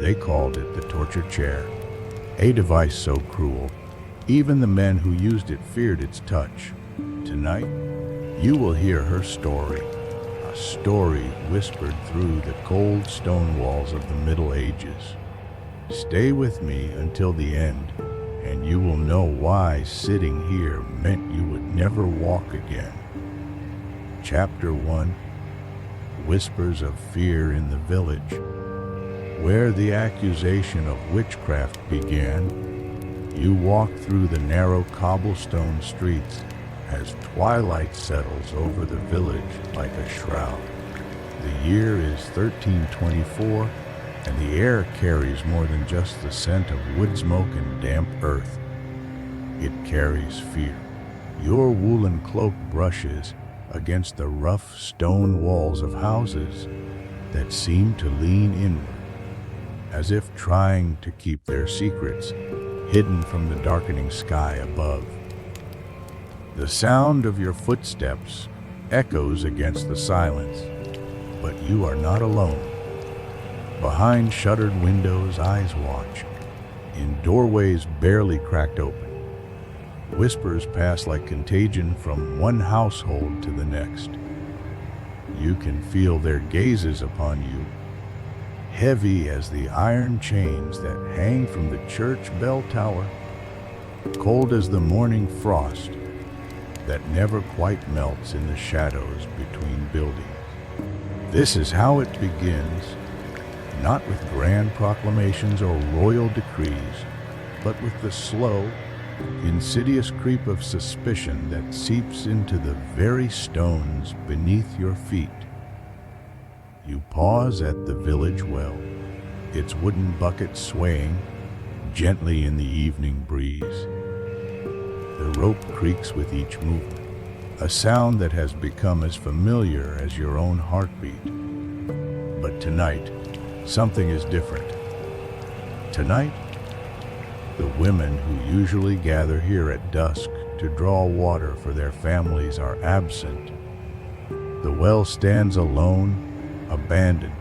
They called it the torture chair, a device so cruel, even the men who used it feared its touch. Tonight, you will hear her story, a story whispered through the cold stone walls of the Middle Ages. Stay with me until the end, and you will know why sitting here meant you would never walk again. Chapter 1: Whispers of Fear in the Village. Where the accusation of witchcraft began, you walk through the narrow cobblestone streets as twilight settles over the village like a shroud. The year is 1324, and the air carries more than just the scent of wood smoke and damp earth. It carries fear. Your woolen cloak brushes against the rough stone walls of houses that seem to lean inward, as if trying to keep their secrets hidden from the darkening sky above. The sound of your footsteps echoes against the silence, but you are not alone. Behind shuttered windows, eyes watch. In doorways barely cracked open, whispers pass like contagion from one household to the next. You can feel their gazes upon you, heavy as the iron chains that hang from the church bell tower, cold as the morning frost that never quite melts in the shadows between buildings. This is how it begins, not with grand proclamations or royal decrees, but with the slow, insidious creep of suspicion that seeps into the very stones beneath your feet. You pause at the village well, its wooden bucket swaying gently in the evening breeze. The rope creaks with each movement, a sound that has become as familiar as your own heartbeat. But tonight, something is different. Tonight, the women who usually gather here at dusk to draw water for their families are absent. The well stands alone, abandoned,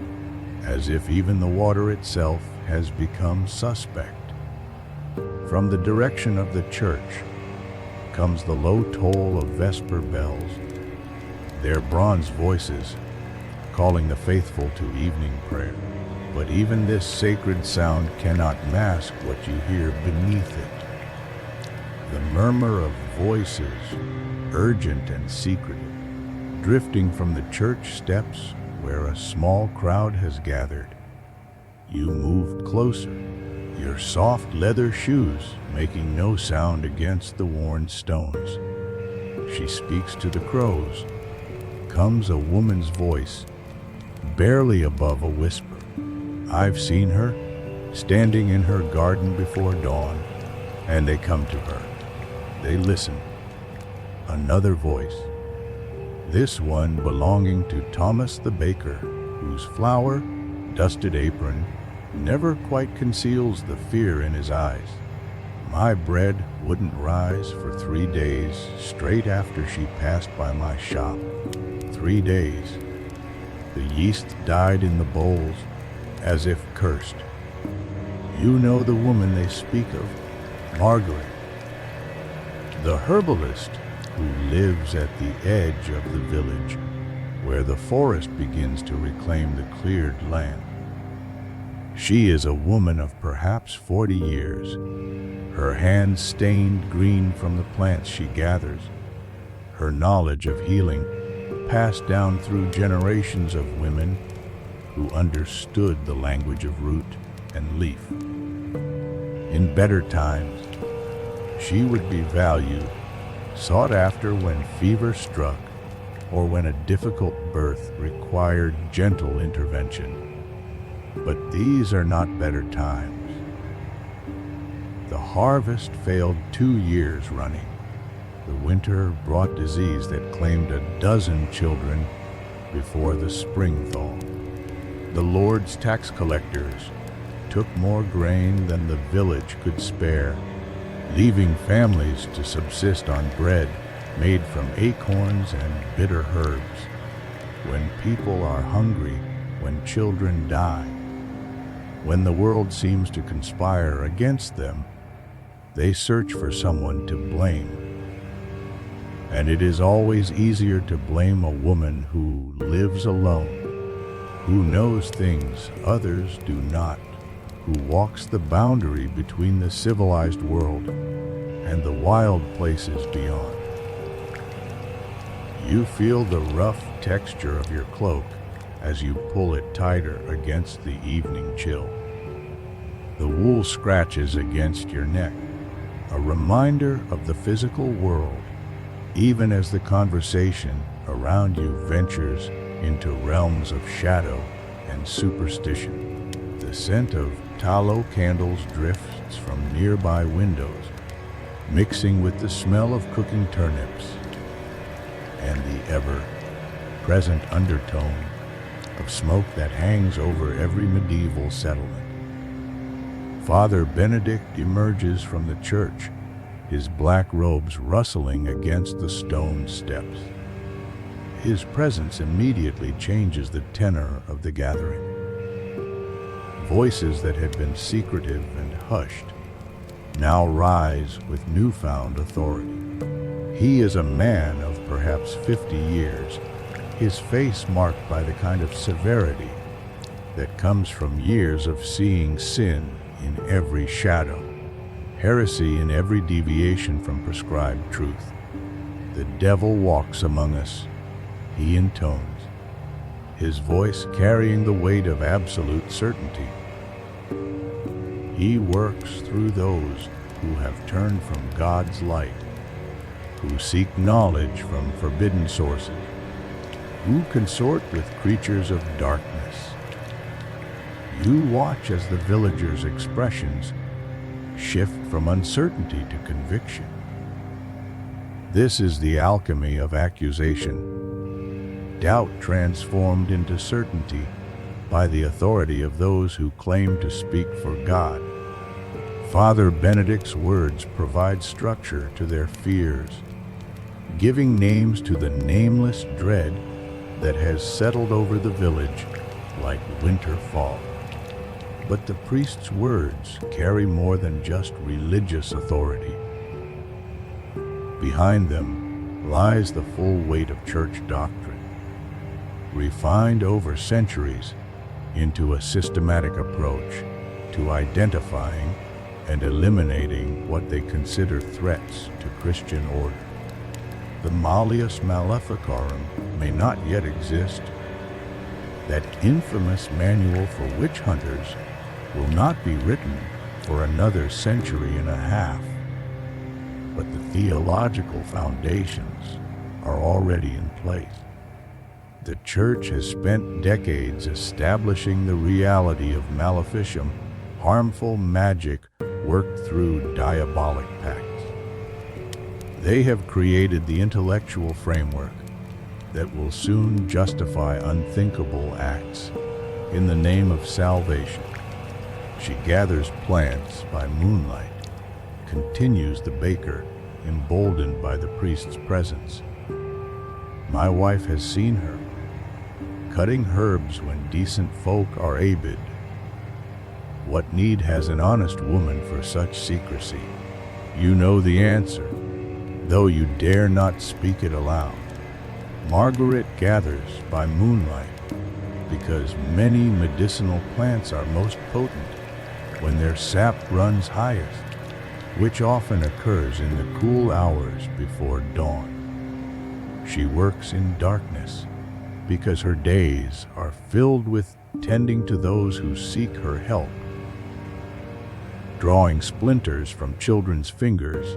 as if even the water itself has become suspect. From the direction of the church comes the low toll of vesper bells, their bronze voices calling the faithful to evening prayer. But even this sacred sound cannot mask what you hear beneath it. The murmur of voices, urgent and secretive, drifting from the church steps where a small crowd has gathered. You moved closer, your soft leather shoes making no sound against the worn stones. She speaks to the crows. Comes a woman's voice, barely above a whisper. I've seen her, standing in her garden before dawn, and they come to her. They listen. Another voice, this one belonging to Thomas the baker, whose flour, dusted apron never quite conceals the fear in his eyes. My bread wouldn't rise for 3 days straight after she passed by my shop. 3 days. The yeast died in the bowls, as if cursed. You know the woman they speak of, Margaret, the herbalist who lives at the edge of the village, where the forest begins to reclaim the cleared land. She is a woman of perhaps 40 years, her hands stained green from the plants she gathers, her knowledge of healing passed down through generations of women who understood the language of root and leaf. In better times, she would be valued, sought after when fever struck or when a difficult birth required gentle intervention. But these are not better times. The harvest failed 2 years running. The winter brought disease that claimed a dozen children before the spring thaw. The Lord's tax collectors took more grain than the village could spare, leaving families to subsist on bread made from acorns and bitter herbs. When people are hungry, when children die, When the world seems to conspire against them, they search for someone to blame. And it is always easier to blame a woman who lives alone, who knows things others do not, who walks the boundary between the civilized world and the wild places beyond. You feel the rough texture of your cloak as you pull it tighter against the evening chill. The wool scratches against your neck, a reminder of the physical world, even as the conversation around you ventures into realms of shadow and superstition. The scent of tallow candles drifts from nearby windows, mixing with the smell of cooking turnips and the ever-present undertone of smoke that hangs over every medieval settlement. Father Benedict emerges from the church, his black robes rustling against the stone steps. His presence immediately changes the tenor of the gathering. Voices that had been secretive and hushed now rise with newfound authority. He is a man of perhaps 50 years, his face marked by the kind of severity that comes from years of seeing sin in every shadow, heresy in every deviation from prescribed truth. The devil walks among us, he intones, his voice carrying the weight of absolute certainty. He works through those who have turned from God's light, who seek knowledge from forbidden sources, who consort with creatures of darkness. You watch as the villagers' expressions shift from uncertainty to conviction. This is the alchemy of accusation, doubt transformed into certainty by the authority of those who claim to speak for God. Father Benedict's words provide structure to their fears, giving names to the nameless dread that has settled over the village like winter fog. But the priest's words carry more than just religious authority. Behind them lies the full weight of church doctrine, refined over centuries into a systematic approach to identifying and eliminating what they consider threats to Christian order. The Malleus Maleficarum may not yet exist. That infamous manual for witch hunters will not be written for another century and a half, but the theological foundations are already in place. The Church has spent decades establishing the reality of maleficium, harmful magic worked through diabolic pacts. They have created the intellectual framework that will soon justify unthinkable acts in the name of salvation. She gathers plants by moonlight, continues the baker, emboldened by the priest's presence. My wife has seen her, cutting herbs when decent folk are abed. What need has an honest woman for such secrecy? You know the answer, though you dare not speak it aloud. Margaret gathers by moonlight because many medicinal plants are most potent when their sap runs highest, which often occurs in the cool hours before dawn. She works in darkness because her days are filled with tending to those who seek her help, drawing splinters from children's fingers,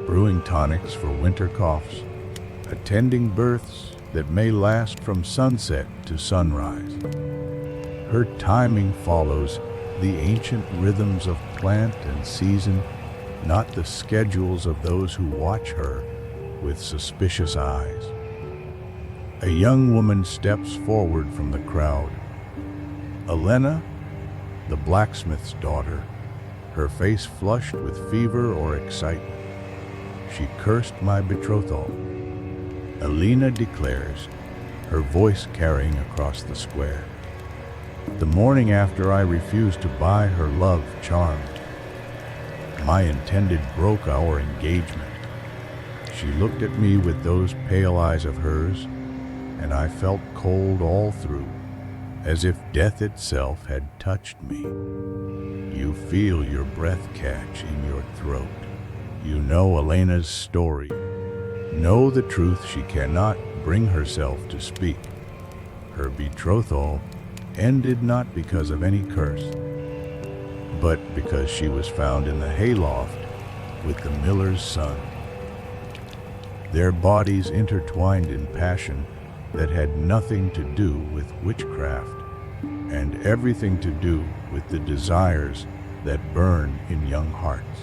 brewing tonics for winter coughs, attending births that may last from sunset to sunrise. Her timing follows the ancient rhythms of plant and season, not the schedules of those who watch her with suspicious eyes. A young woman steps forward from the crowd. Elena, the blacksmith's daughter, her face flushed with fever or excitement. She cursed my betrothal. Elena declares, her voice carrying across the square. The morning after I refused to buy her love charmed, my intended broke our engagement. She looked at me with those pale eyes of hers, and I felt cold all through, as if death itself had touched me. You feel your breath catch in your throat. You know Elena's story. Know the truth she cannot bring herself to speak. Her betrothal ended not because of any curse, but because she was found in the hayloft with the miller's son. Their bodies intertwined in passion that had nothing to do with witchcraft and everything to do with the desires that burn in young hearts.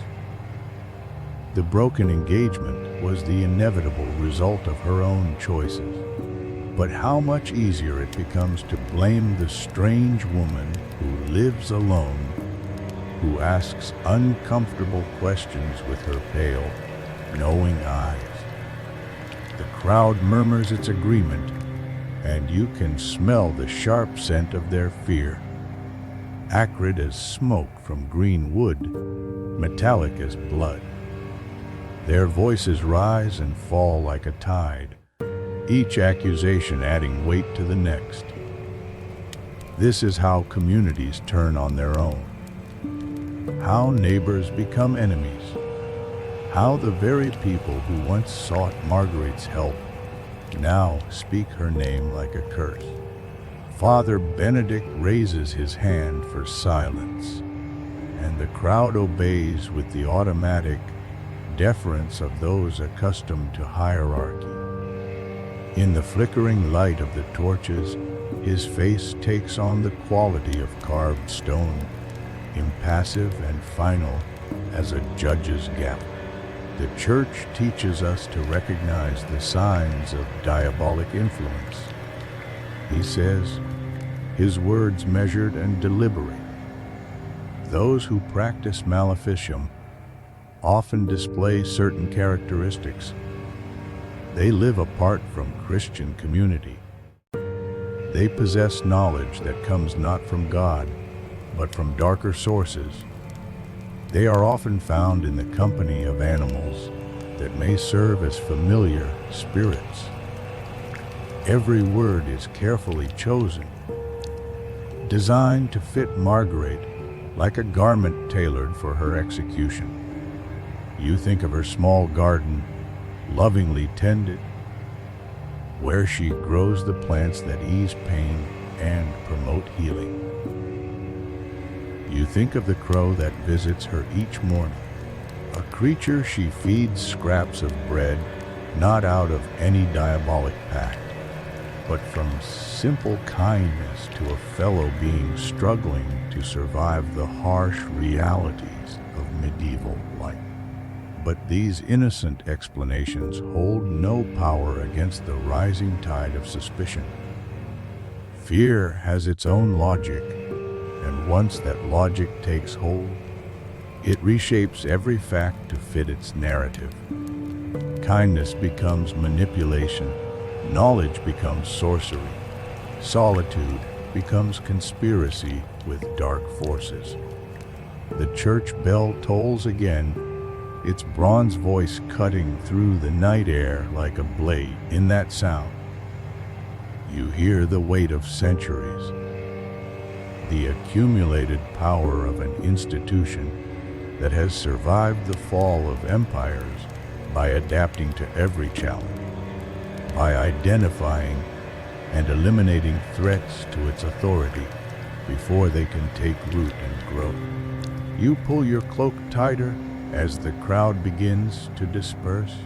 The broken engagement was the inevitable result of her own choices. But how much easier it becomes to blame the strange woman who lives alone, who asks uncomfortable questions with her pale, knowing eyes. The crowd murmurs its agreement, and you can smell the sharp scent of their fear. Acrid as smoke from green wood, metallic as blood. Their voices rise and fall like a tide, each accusation adding weight to the next. This is how communities turn on their own. How neighbors become enemies. How the very people who once sought Marguerite's help now speak her name like a curse. Father Benedict raises his hand for silence, and the crowd obeys with the automatic deference of those accustomed to hierarchy. In the flickering light of the torches, his face takes on the quality of carved stone, impassive and final as a judge's gavel. The Church teaches us to recognize the signs of diabolic influence. He says, his words measured and deliberate. Those who practice maleficium often display certain characteristics. They live apart from Christian community. They possess knowledge that comes not from God, but from darker sources. They are often found in the company of animals that may serve as familiar spirits. Every word is carefully chosen, designed to fit Marguerite like a garment tailored for her execution. You think of her small garden, lovingly tended, where she grows the plants that ease pain and promote healing. You think of the crow that visits her each morning, a creature she feeds scraps of bread, not out of any diabolic pact, but from simple kindness to a fellow being struggling to survive the harsh realities of medieval life. But these innocent explanations hold no power against the rising tide of suspicion. Fear has its own logic, and once that logic takes hold, it reshapes every fact to fit its narrative. Kindness becomes manipulation, knowledge becomes sorcery, solitude becomes conspiracy with dark forces. The church bell tolls again, its bronze voice cutting through the night air like a blade. In that sound, you hear the weight of centuries, the accumulated power of an institution that has survived the fall of empires by adapting to every challenge, by identifying and eliminating threats to its authority before they can take root and grow. You pull your cloak tighter as the crowd begins to disperse,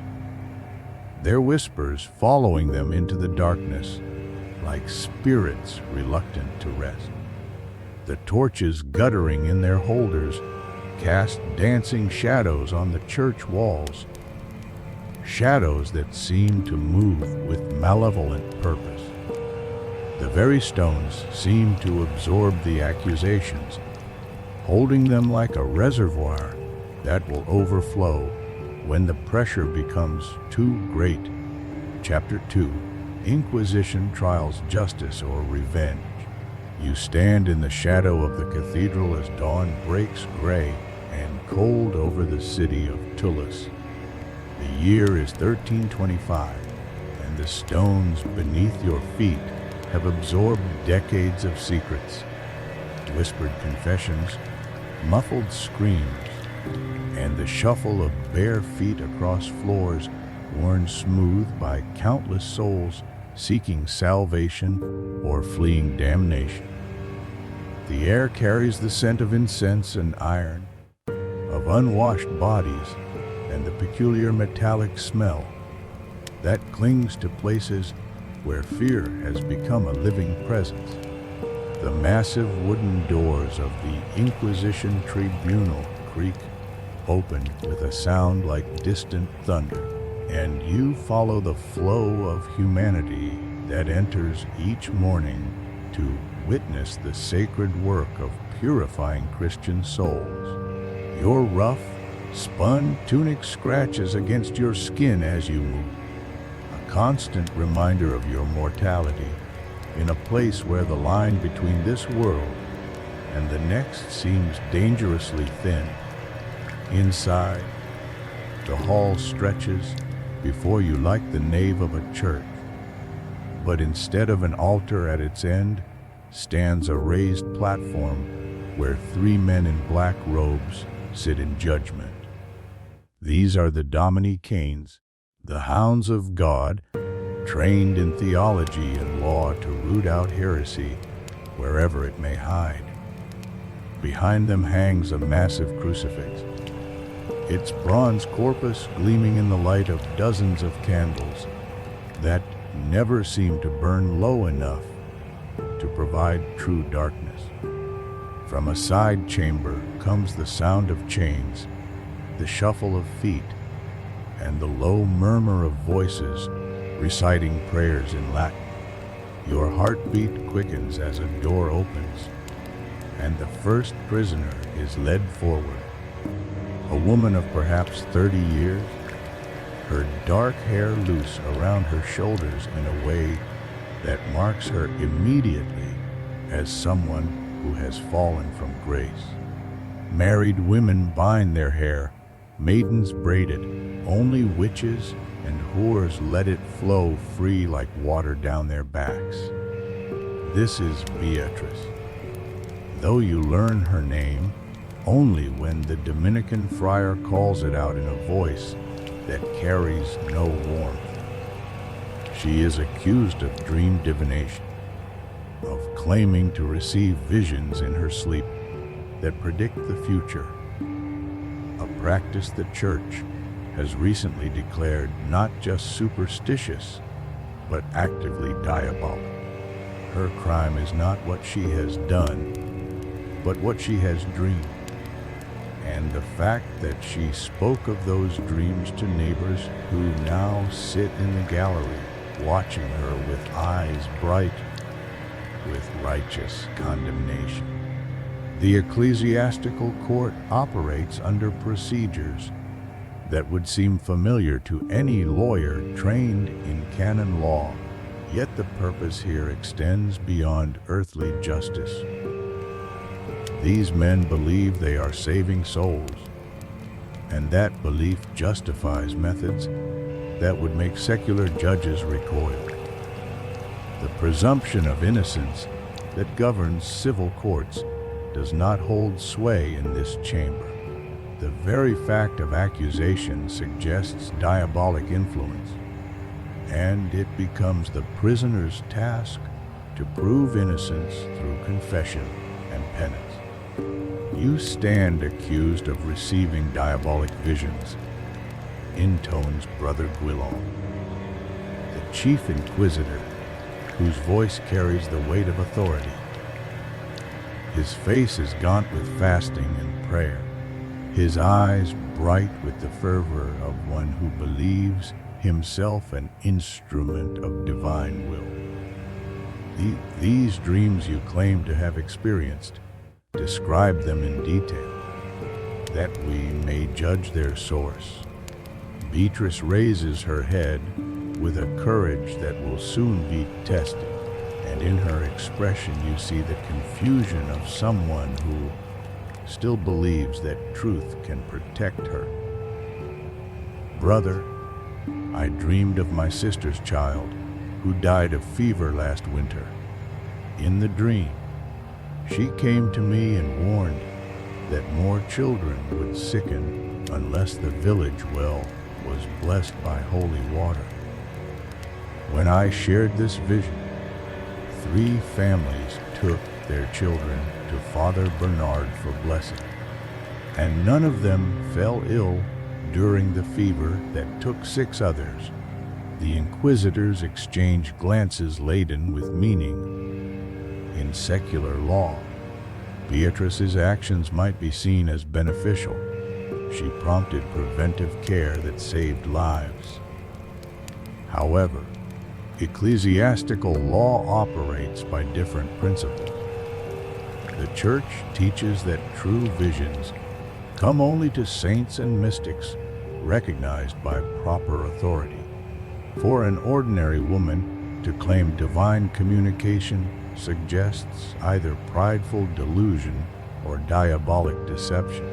their whispers following them into the darkness like spirits reluctant to rest. The torches guttering in their holders cast dancing shadows on the church walls, shadows that seem to move with malevolent purpose. The very stones seem to absorb the accusations, holding them like a reservoir that will overflow when the pressure becomes too great. Chapter 2. Inquisition Trials Justice or Revenge. You stand in the shadow of the cathedral as dawn breaks gray and cold over the city of Tullus. The year is 1325, and the stones beneath your feet have absorbed decades of secrets, whispered confessions, muffled screams, and the shuffle of bare feet across floors worn smooth by countless souls seeking salvation or fleeing damnation. The air carries the scent of incense and iron, of unwashed bodies, and the peculiar metallic smell that clings to places where fear has become a living presence. The massive wooden doors of the Inquisition Tribunal creak open with a sound like distant thunder, and you follow the flow of humanity that enters each morning to witness the sacred work of purifying Christian souls. Your rough, spun tunic scratches against your skin as you move, a constant reminder of your mortality in a place where the line between this world and the next seems dangerously thin. Inside, the hall stretches before you like the nave of a church, but instead of an altar at its end stands a raised platform where three men in black robes sit in judgment. These are the Domini Canes, the hounds of God, trained in theology and law to root out heresy wherever it may hide. Behind them hangs a massive crucifix, its bronze corpus gleaming in the light of dozens of candles that never seem to burn low enough to provide true darkness. From a side chamber comes the sound of chains, the shuffle of feet, and the low murmur of voices reciting prayers in Latin. Your heartbeat quickens as a door opens, and the first prisoner is led forward. A woman of perhaps 30 years, her dark hair loose around her shoulders in a way that marks her immediately as someone who has fallen from grace. Married women bind their hair, maidens braid it, only witches and whores let it flow free like water down their backs. This is Beatrice, though you learn her name only when the Dominican friar calls it out in a voice that carries no warmth. She is accused of dream divination, of claiming to receive visions in her sleep that predict the future, a practice the Church has recently declared not just superstitious, but actively diabolic. Her crime is not what she has done, but what she has dreamed. And the fact that she spoke of those dreams to neighbors who now sit in the gallery, watching her with eyes bright with righteous condemnation. The ecclesiastical court operates under procedures that would seem familiar to any lawyer trained in canon law, yet the purpose here extends beyond earthly justice. These men believe they are saving souls, and that belief justifies methods that would make secular judges recoil. The presumption of innocence that governs civil courts does not hold sway in this chamber. The very fact of accusation suggests diabolic influence, and it becomes the prisoner's task to prove innocence through confession and penance. You stand accused of receiving diabolic visions, intones Brother Guillaume, the chief inquisitor, whose voice carries the weight of authority. His face is gaunt with fasting and prayer, his eyes bright with the fervor of one who believes himself an instrument of divine will. These dreams you claim to have experienced, describe them in detail, that we may judge their source. Beatrice raises her head with a courage that will soon be tested. and in her expression you see the confusion of someone who still believes that truth can protect her. Brother, I dreamed of my sister's child who died of fever last winter. In the dream, she came to me and warned that more children would sicken unless the village well was blessed by holy water. When I shared this vision, 3 families took their children to Father Bernard for blessing, and none of them fell ill during the fever that took 6 others. The inquisitors exchanged glances laden with meaning. In secular law, Beatrice's actions might be seen as beneficial. She prompted preventive care that saved lives. However, ecclesiastical law operates by different principles. The Church teaches that true visions come only to saints and mystics recognized by proper authority. For an ordinary woman to claim divine communication suggests either prideful delusion or diabolic deception,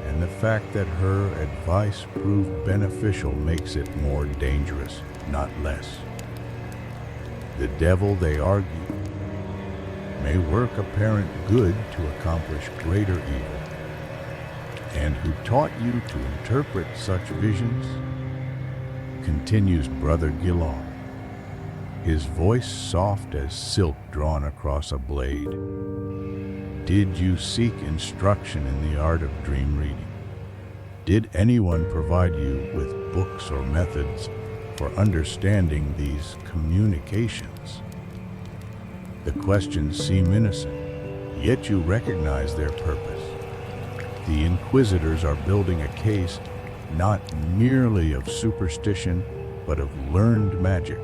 and the fact that her advice proved beneficial makes it more dangerous, not less. The devil, they argue, may work apparent good to accomplish greater evil. And who taught you to interpret such visions? Continues Brother Guillaume, his voice soft as silk drawn across a blade. Did you seek instruction in the art of dream reading? Did anyone provide you with books or methods for understanding these communications? The questions seem innocent, yet you recognize their purpose. The inquisitors are building a case not merely of superstition, but of learned magic,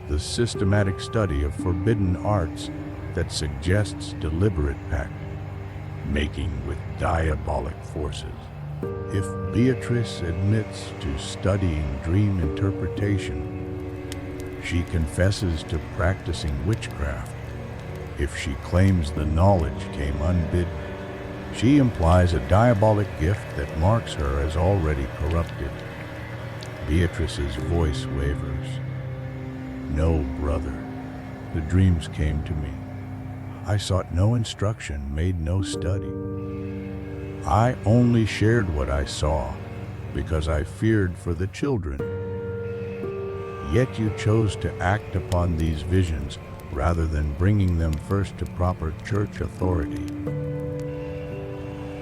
the systematic study of forbidden arts that suggests deliberate pact, making with diabolic forces. If Beatrice admits to studying dream interpretation, she confesses to practicing witchcraft. If she claims the knowledge came unbidden, she implies a diabolic gift that marks her as already corrupted. Beatrice's voice wavers. No, brother, the dreams came to me. I sought no instruction, made no study. I only shared what I saw because I feared for the children. Yet you chose to act upon these visions rather than bringing them first to proper church authority.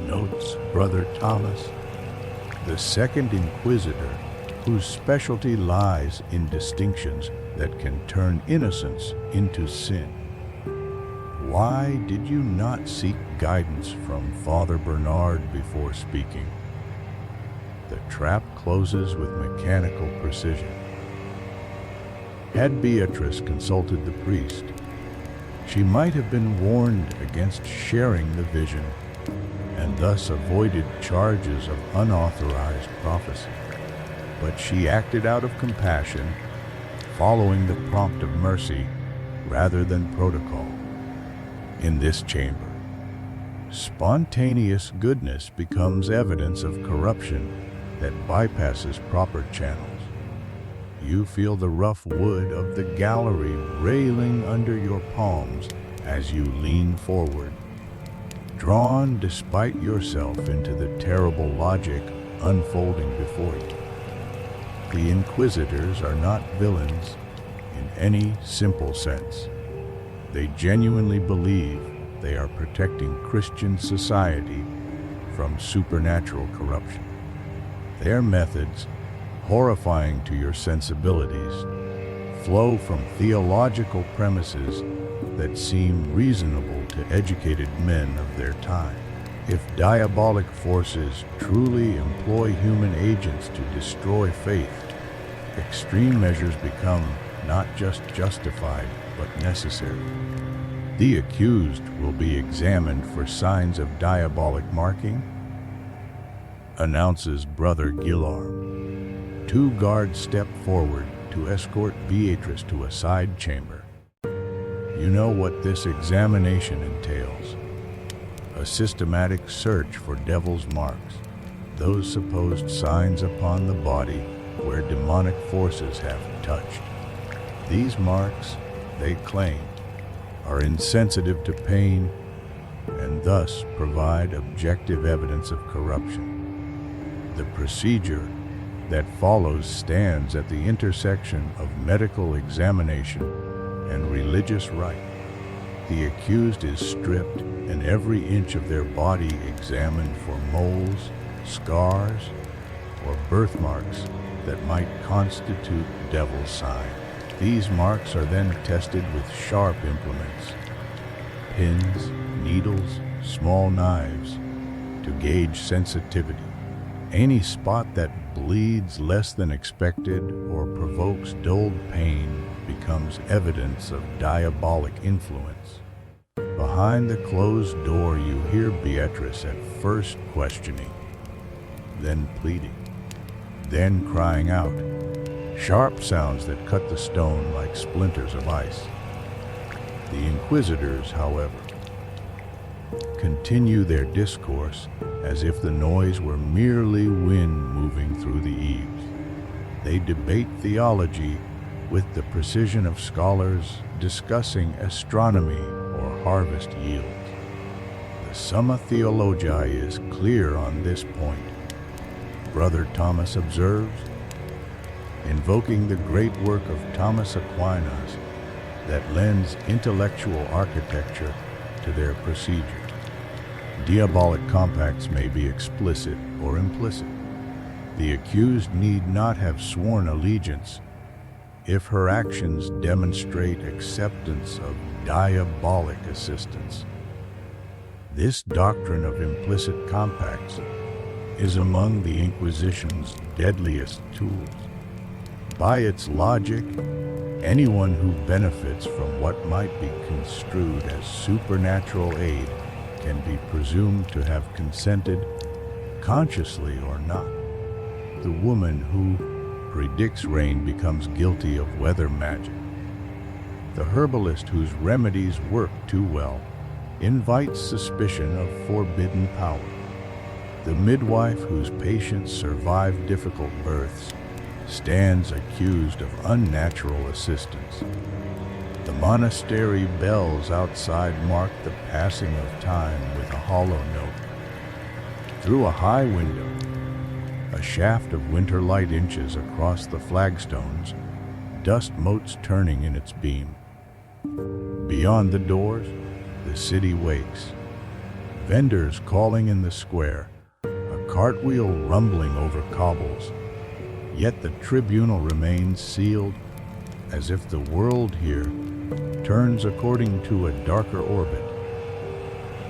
Notes Brother Thomas, the second inquisitor, whose specialty lies in distinctions that can turn innocence into sin. Why did you not seek guidance from Father Bernard before speaking? The trap closes with mechanical precision. Had Beatrice consulted the priest, she might have been warned against sharing the vision and thus avoided charges of unauthorized prophecy. But she acted out of compassion, following the prompt of mercy rather than protocol. In this chamber, spontaneous goodness becomes evidence of corruption that bypasses proper channels. You feel the rough wood of the gallery railing under your palms as you lean forward, drawn despite yourself into the terrible logic unfolding before you. The inquisitors are not villains in any simple sense. They genuinely believe they are protecting Christian society from supernatural corruption. Their methods, horrifying to your sensibilities, flow from theological premises that seem reasonable to educated men of their time. If diabolic forces truly employ human agents to destroy faith, extreme measures become not just justified, but necessary. The accused will be examined for signs of diabolic marking, announces Brother Guillaume. 2 guards step forward to escort Beatrice to a side chamber. You know what this examination entails: a systematic search for devil's marks, those supposed signs upon the body where demonic forces have touched. These marks, they claim, are insensitive to pain and thus provide objective evidence of corruption. The procedure that follows stands at the intersection of medical examination and religious rite. The accused is stripped and every inch of their body examined for moles, scars, or birthmarks that might constitute devil's sign. These marks are then tested with sharp implements, pins, needles, small knives, to gauge sensitivity. Any spot that bleeds less than expected or provokes dulled pain becomes evidence of diabolic influence. Behind the closed door you hear Beatrice at first questioning, then pleading, then crying out, sharp sounds that cut the stone like splinters of ice. The inquisitors, however, continue their discourse as if the noise were merely wind moving through the eaves. They debate theology with the precision of scholars discussing astronomy or harvest yields. The Summa Theologiae is clear on this point. Brother Thomas observes, invoking the great work of Thomas Aquinas that lends intellectual architecture to their procedure. Diabolic compacts may be explicit or implicit. The accused need not have sworn allegiance if her actions demonstrate acceptance of diabolic assistance. This doctrine of implicit compacts is among the Inquisition's deadliest tools. By its logic, anyone who benefits from what might be construed as supernatural aid can be presumed to have consented, consciously or not. The woman who predicts rain becomes guilty of weather magic. The herbalist whose remedies work too well invites suspicion of forbidden power. The midwife whose patients survive difficult births stands accused of unnatural assistance. The monastery bells outside mark the passing of time with a hollow note. Through a high window, a shaft of winter light inches across the flagstones, dust motes turning in its beam. Beyond the doors, the city wakes. Vendors calling in the square, a cartwheel rumbling over cobbles. Yet the tribunal remains sealed, as if the world here turns according to a darker orbit.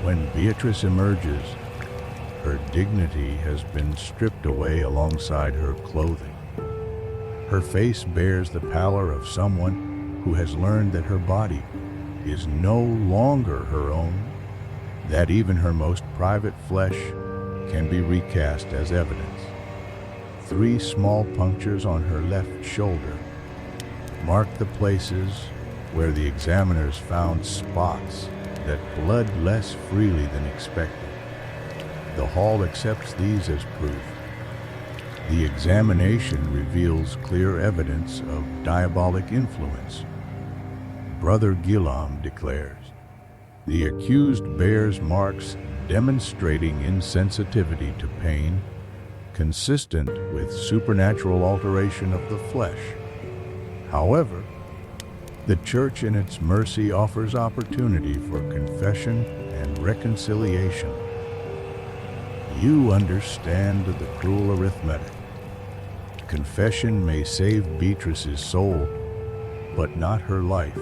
When Beatrice emerges, her dignity has been stripped away alongside her clothing. Her face bears the pallor of someone who has learned that her body is no longer her own, that even her most private flesh can be recast as evidence. 3 small punctures on her left shoulder mark the places where the examiners found spots that bled less freely than expected. The hall accepts these as proof. The examination reveals clear evidence of diabolic influence. Brother Guillaume declares, the accused bears marks demonstrating insensitivity to pain, consistent with supernatural alteration of the flesh. However, the Church in its mercy offers opportunity for confession and reconciliation. You understand the cruel arithmetic. Confession may save Beatrice's soul, but not her life.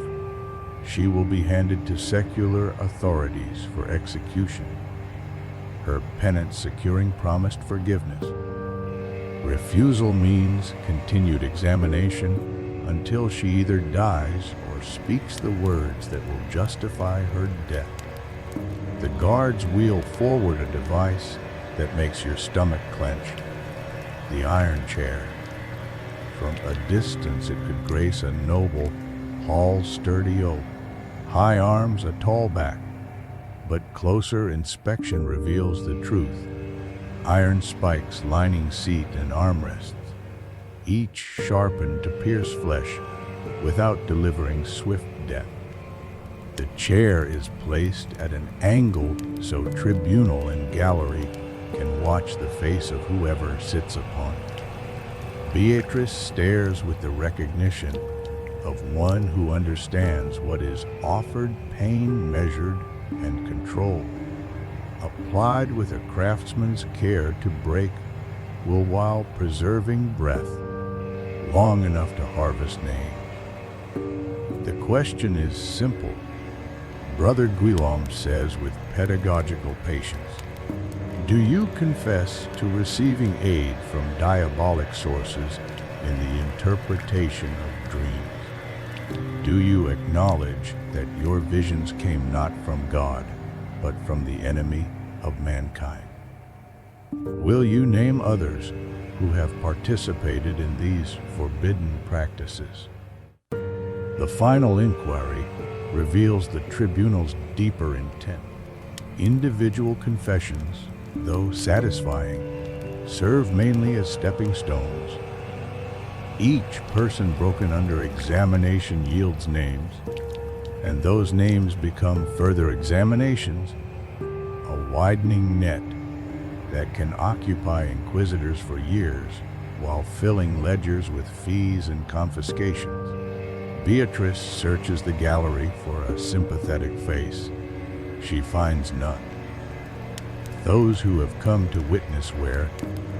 She will be handed to secular authorities for execution, her penance securing promised forgiveness. Refusal means continued examination until she either dies or speaks the words that will justify her death. The guards wheel forward a device that makes your stomach clench, the iron chair. From a distance it could grace a noble, tall, sturdy oak, high arms, a tall back, but closer inspection reveals the truth. Iron spikes lining seat and armrests, each sharpened to pierce flesh without delivering swift death. The chair is placed at an angle so tribunal and gallery can watch the face of whoever sits upon it. Beatrice stares with the recognition of one who understands what is offered, pain measured and controlled, applied with a craftsman's care to break will while preserving breath long enough to harvest names. The question is simple. Brother Guillaume says with pedagogical patience, do you confess to receiving aid from diabolic sources in the interpretation of dreams? Do you acknowledge that your visions came not from God, but from the enemy of mankind? Will you name others who have participated in these forbidden practices? The final inquiry reveals the tribunal's deeper intent. Individual confessions, though satisfying, serve mainly as stepping stones. Each person broken under examination yields names, and those names become further examinations, a widening net that can occupy inquisitors for years while filling ledgers with fees and confiscations. Beatrice searches the gallery for a sympathetic face. She finds none. Those who have come to witness wear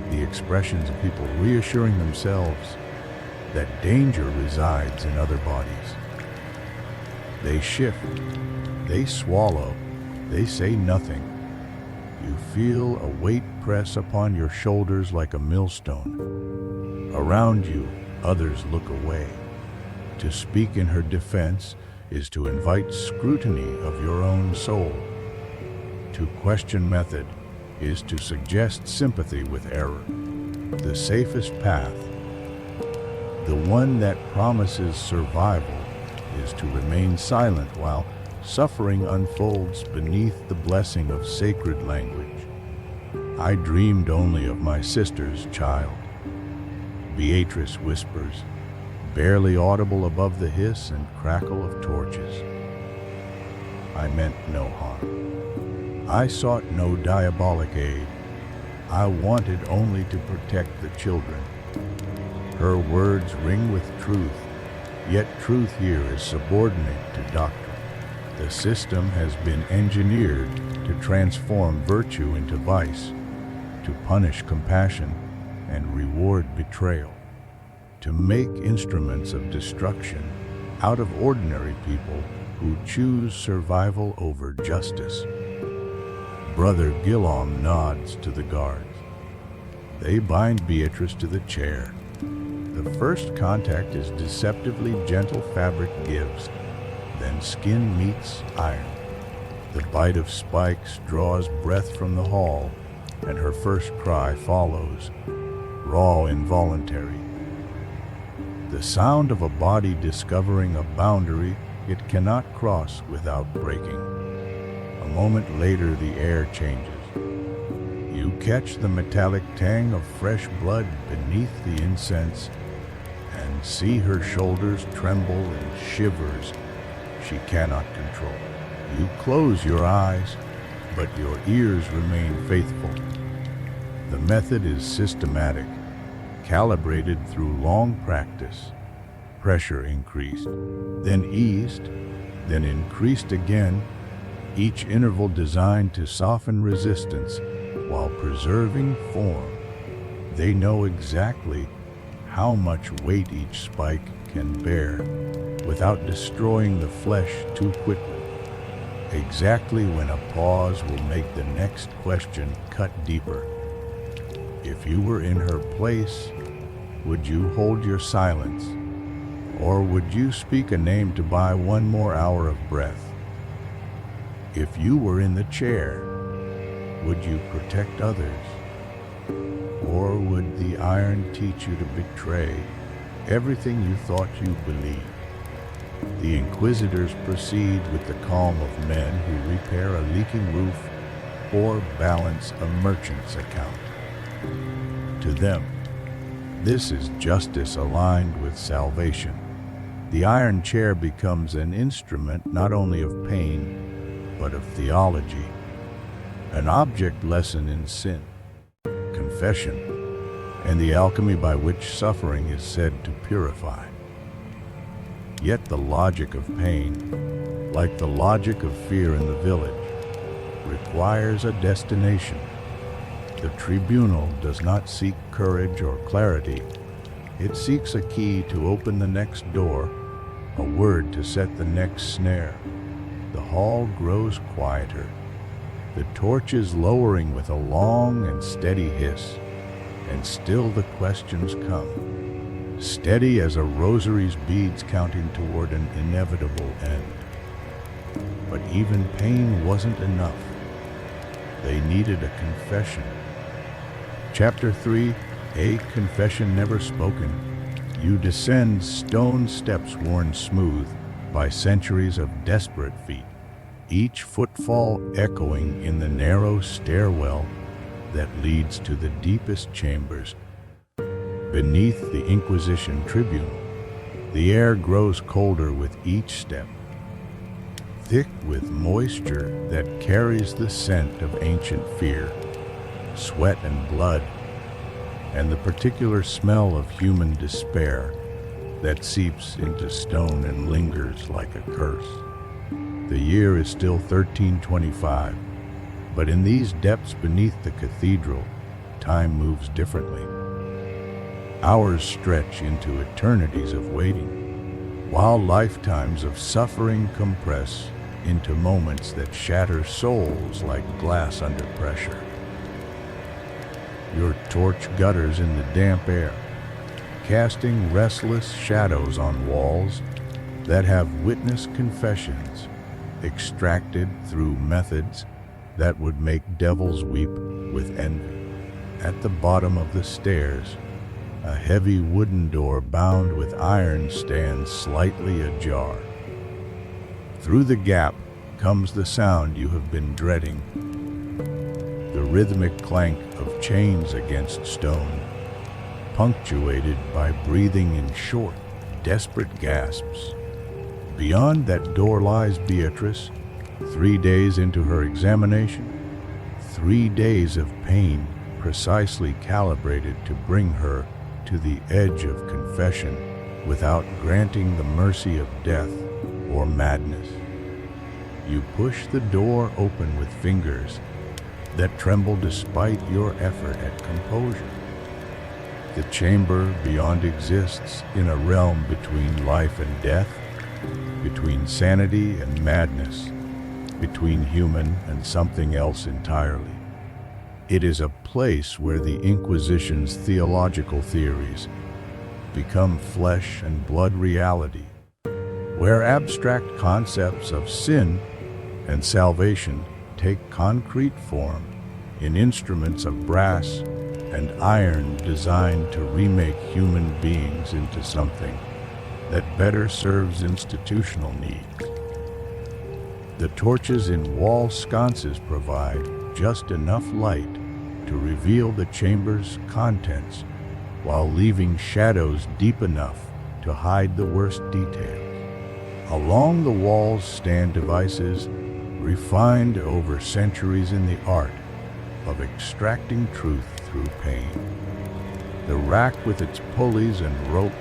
the expressions of people reassuring themselves that danger resides in other bodies. They shift, they swallow, they say nothing. You feel a weight press upon your shoulders like a millstone. Around you, others look away. To speak in her defense is to invite scrutiny of your own soul. To question method is to suggest sympathy with error. The safest path, the one that promises survival, is to remain silent while suffering unfolds beneath the blessing of sacred language. I dreamed only of my sister's child. Beatrice whispers, barely audible above the hiss and crackle of torches. I meant no harm. I sought no diabolic aid. I wanted only to protect the children. Her words ring with truth, yet truth here is subordinate to doctrine. The system has been engineered to transform virtue into vice, to punish compassion and reward betrayal, to make instruments of destruction out of ordinary people who choose survival over justice. Brother Guillaume nods to the guards. They bind Beatrice to the chair. The first contact is deceptively gentle fabric gives, then skin meets iron. The bite of spikes draws breath from the hall, and her first cry follows, raw, involuntary. The sound of a body discovering a boundary it cannot cross without breaking. A moment later, the air changes. You catch the metallic tang of fresh blood beneath the incense and see her shoulders tremble in shivers she cannot control. You close your eyes, but your ears remain faithful. The method is systematic, calibrated through long practice. Pressure increased, then eased, then increased again, each interval designed to soften resistance while preserving form. They know exactly how much weight each spike can bear without destroying the flesh too quickly. Exactly when a pause will make the next question cut deeper. If you were in her place, would you hold your silence? Or would you speak a name to buy one more hour of breath? If you were in the chair, would you protect others? Or would the iron teach you to betray everything you thought you believed? The inquisitors proceed with the calm of men who repair a leaking roof or balance a merchant's account. To them, this is justice aligned with salvation. The iron chair becomes an instrument not only of pain, but of theology, an object lesson in sin, confession, and the alchemy by which suffering is said to purify. Yet the logic of pain, like the logic of fear in the village, requires a destination. The tribunal does not seek courage or clarity. It seeks a key to open the next door, a word to set the next snare. The hall grows quieter. The torch is lowering with a long and steady hiss, and still the questions come, steady as a rosary's beads counting toward an inevitable end. But even pain wasn't enough. They needed a confession. Chapter 3, A Confession Never Spoken. You descend stone steps worn smooth by centuries of desperate feet, each footfall echoing in the narrow stairwell that leads to the deepest chambers. Beneath the Inquisition tribune, the air grows colder with each step, thick with moisture that carries the scent of ancient fear, sweat and blood, and the particular smell of human despair that seeps into stone and lingers like a curse. The year is still 1325, but in these depths beneath the cathedral, time moves differently. Hours stretch into eternities of waiting, while lifetimes of suffering compress into moments that shatter souls like glass under pressure. Your torch gutters in the damp air, casting restless shadows on walls that have witnessed confessions extracted through methods that would make devils weep with envy. At the bottom of the stairs, a heavy wooden door bound with iron stands slightly ajar. Through the gap comes the sound you have been dreading, the rhythmic clank of chains against stone, punctuated by breathing in short, desperate gasps. Beyond that door lies Beatrice, 3 days into her examination, 3 days of pain precisely calibrated to bring her to the edge of confession without granting the mercy of death or madness. You push the door open with fingers that tremble despite your effort at composure. The chamber beyond exists in a realm between life and death, between sanity and madness, between human and something else entirely. It is a place where the Inquisition's theological theories become flesh and blood reality, where abstract concepts of sin and salvation take concrete form in instruments of brass and iron designed to remake human beings into something that better serves institutional needs. The torches in wall sconces provide just enough light to reveal the chamber's contents while leaving shadows deep enough to hide the worst details. Along the walls stand devices refined over centuries in the art of extracting truth through pain. The rack with its pulleys and ropes,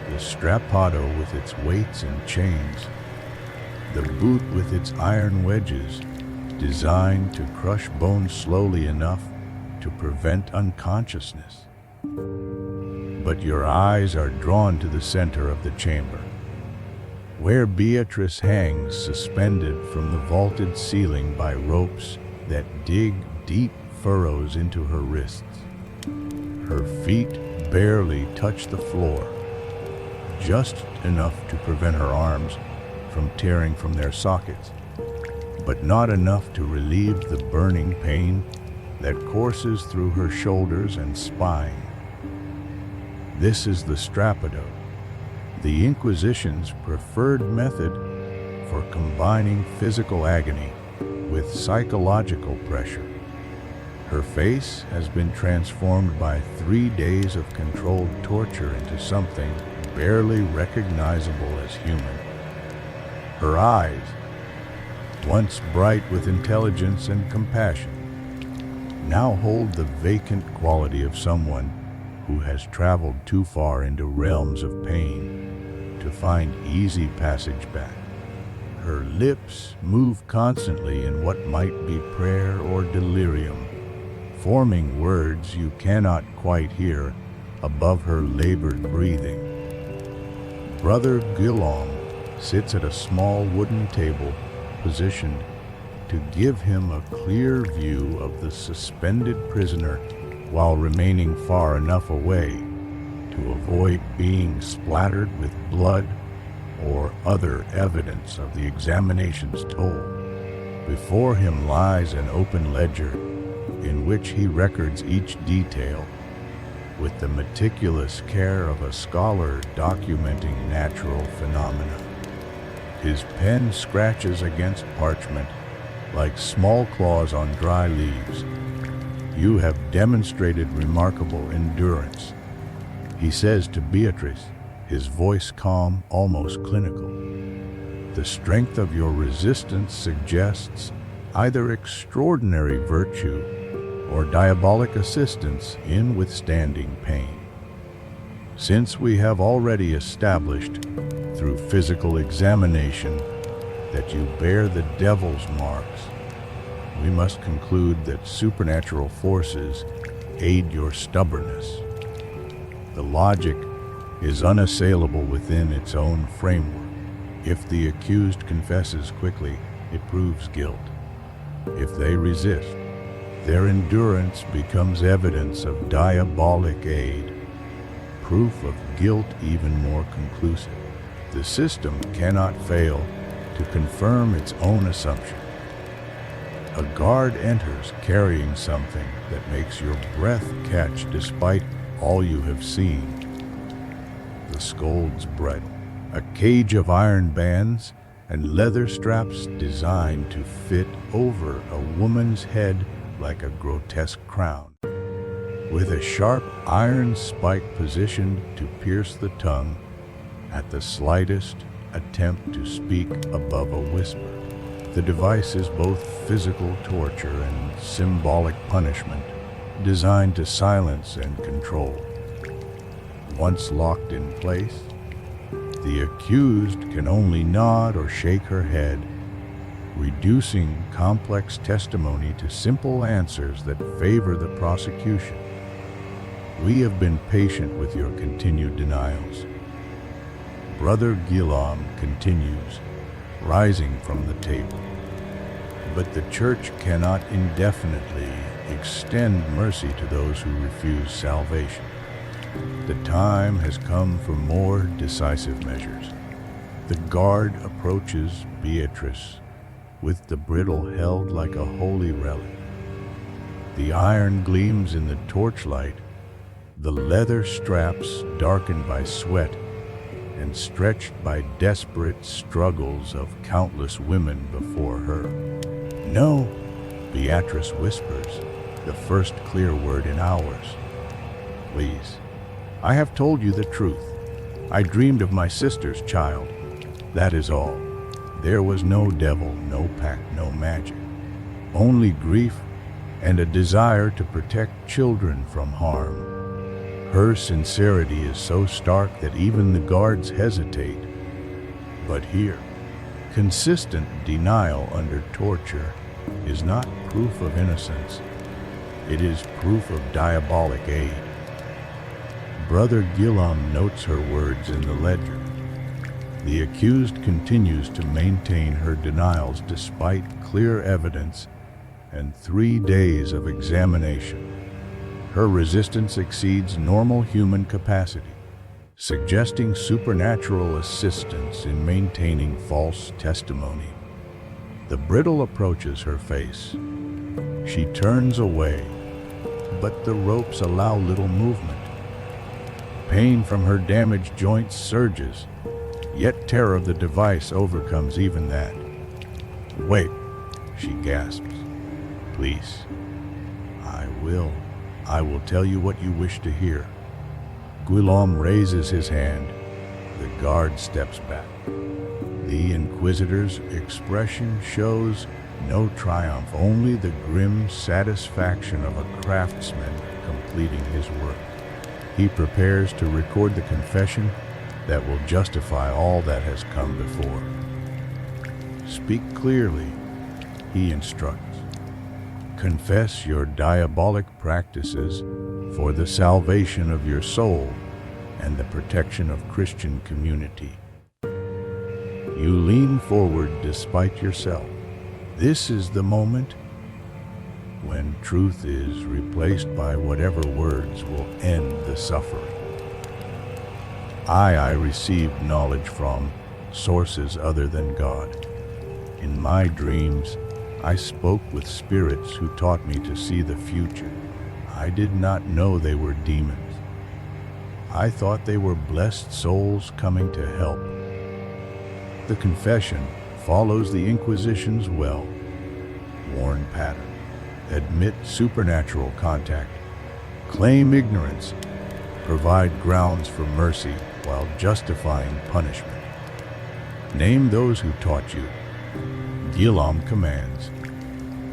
the strappado with its weights and chains, the boot with its iron wedges, designed to crush bones slowly enough to prevent unconsciousness. But your eyes are drawn to the center of the chamber, where Beatrice hangs suspended from the vaulted ceiling by ropes that dig deep furrows into her wrists. Her feet barely touch the floor, just enough to prevent her arms from tearing from their sockets, but not enough to relieve the burning pain that courses through her shoulders and spine. This is the strappado, the Inquisition's preferred method for combining physical agony with psychological pressure. Her face has been transformed by 3 days of controlled torture into something barely recognizable as human. Her eyes, once bright with intelligence and compassion, now hold the vacant quality of someone who has traveled too far into realms of pain to find easy passage back. Her lips move constantly in what might be prayer or delirium, forming words you cannot quite hear above her labored breathing. Brother Guillaume sits at a small wooden table positioned to give him a clear view of the suspended prisoner while remaining far enough away to avoid being splattered with blood or other evidence of the examination's toll. Before him lies an open ledger in which he records each detail with the meticulous care of a scholar documenting natural phenomena. His pen scratches against parchment like small claws on dry leaves. "You have demonstrated remarkable endurance," he says to Beatrice, his voice calm, almost clinical. "The strength of your resistance suggests either extraordinary virtue or diabolic assistance in withstanding pain. Since we have already established, through physical examination, that you bear the devil's marks, we must conclude that supernatural forces aid your stubbornness. The logic is unassailable within its own framework. If the accused confesses quickly, it proves guilt. If they resist, their endurance becomes evidence of diabolic aid, proof of guilt even more conclusive. The system cannot fail to confirm its own assumption. A guard enters carrying something that makes your breath catch despite all you have seen. The scold's bridle, a cage of iron bands and leather straps designed to fit over a woman's head like a grotesque crown, with a sharp iron spike positioned to pierce the tongue at the slightest attempt to speak above a whisper. The device is both physical torture and symbolic punishment, designed to silence and control. Once locked in place, the accused can only nod or shake her head, reducing complex testimony to simple answers that favor the prosecution. We have been patient with your continued denials. Brother Guillaume continues, rising from the table. But the Church cannot indefinitely extend mercy to those who refuse salvation. The time has come for more decisive measures. The guard approaches Beatrice with the bridle held like a holy relic. The iron gleams in the torchlight, the leather straps darkened by sweat and stretched by desperate struggles of countless women before her. "No," Beatrice whispers, the first clear word in hours. "Please, I have told you the truth. I dreamed of my sister's child. That is all. There was no devil, no pact, no magic. Only grief and a desire to protect children from harm." Her sincerity is so stark that even the guards hesitate. But here, consistent denial under torture is not proof of innocence. It is proof of diabolic aid. Brother Guillaume notes her words in the ledger. The accused continues to maintain her denials despite clear evidence and 3 days of examination. Her resistance exceeds normal human capacity, suggesting supernatural assistance in maintaining false testimony. The bridle approaches her face. She turns away, but the ropes allow little movement. Pain from her damaged joints surges, yet terror of the device overcomes even that. "Wait," she gasps. "Please. I will tell you what you wish to hear." Guillaume raises his hand. The guard steps back. The Inquisitor's expression shows no triumph, only the grim satisfaction of a craftsman completing his work. He prepares to record the confession that will justify all that has come before. "Speak clearly," he instructs. "Confess your diabolic practices for the salvation of your soul and the protection of Christian community." You lean forward despite yourself. This is the moment when truth is replaced by whatever words will end the suffering. I received knowledge from sources other than God. In my dreams, I spoke with spirits who taught me to see the future. I did not know they were demons. I thought they were blessed souls coming to help. The confession follows the Inquisition's well-worn pattern. Admit supernatural contact. Claim ignorance. Provide grounds for mercy while justifying punishment. Name those who taught you. Guillaume commands.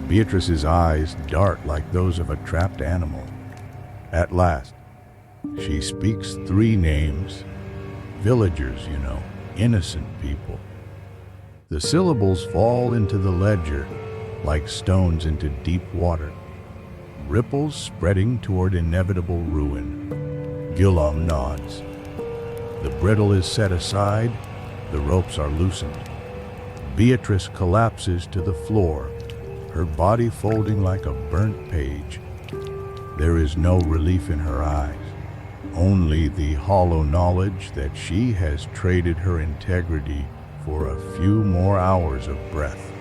Beatrice's eyes dart like those of a trapped animal. At last, she speaks 3 names. Villagers, innocent people. The syllables fall into the ledger like stones into deep water, ripples spreading toward inevitable ruin. Guillaume nods. The bridle is set aside, the ropes are loosened. Beatrice collapses to the floor, her body folding like a burnt page. There is no relief in her eyes, only the hollow knowledge that she has traded her integrity for a few more hours of breath.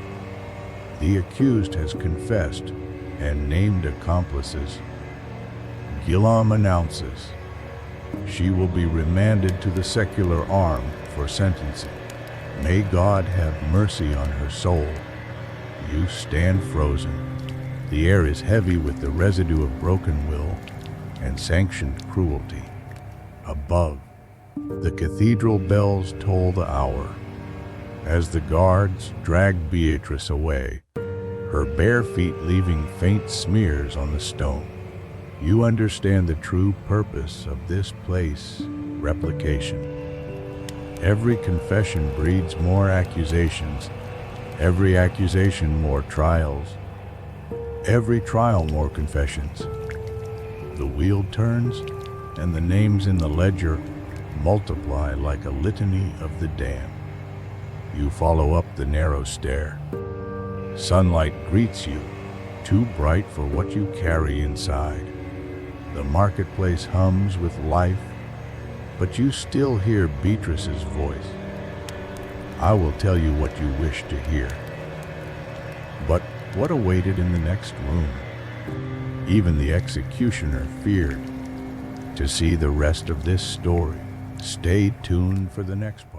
The accused has confessed and named accomplices. Guillaume announces she will be remanded to the secular arm for sentencing. May God have mercy on her soul. You stand frozen. The air is heavy with the residue of broken will and sanctioned cruelty. Above, the cathedral bells toll the hour. As the guards drag Beatrice away, her bare feet leaving faint smears on the stone. You understand the true purpose of this place, replication. Every confession breeds more accusations, every accusation more trials, every trial more confessions. The wheel turns, and the names in the ledger multiply like a litany of the damned. You follow up the narrow stair. Sunlight greets you, too bright for what you carry inside. The marketplace hums with life, but you still hear Beatrice's voice. I will tell you what you wish to hear. But what awaited in the next room? Even the executioner feared. To see the rest of this story, stay tuned for the next part.